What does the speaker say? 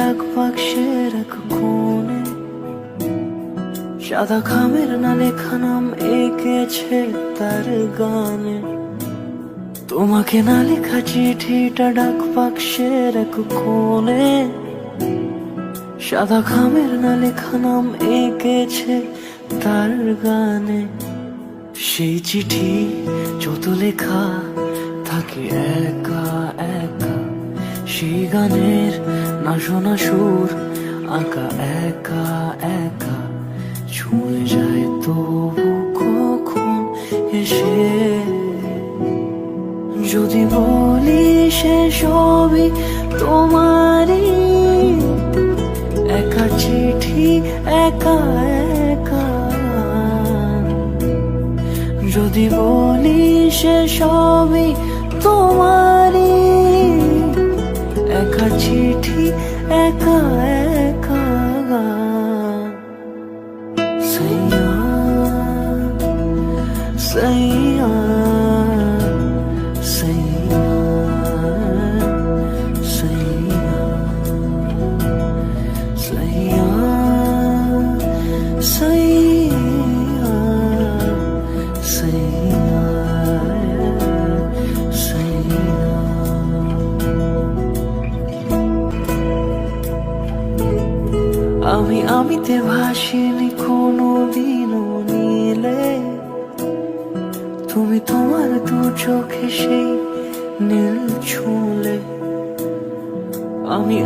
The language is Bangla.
ডাক বাক্সের এক কোণে সাদা খামের না লেখা নাম এঁকেছে তার গানে। তোমাকে না লেখা চিঠিটা ডাক বাক্সের এক কোণে সাদা খামের না লেখা নাম এঁকেছে তার গানে। সেই চিঠি যত লেখা থাকে একা একা, সেই গানের না শোনা সুর আঁকা একা একা ছুঁয়ে যায় তবু কখন এসে। যদি বলি সে সবই তোমারই, একা চিঠি একা একা। যদি বলি সে সবই তোমারই, একা চিঠি একা একা। সাইয়া সাইয়া সাইয়া সাইয়া সাইয়া সাইয়া সাইয়া সাইয়া। আমিতে ভাসিনি কোনো দিনও নীলে, তুমি তোমার দু চোখে সেই নীল ছুঁলে। আমি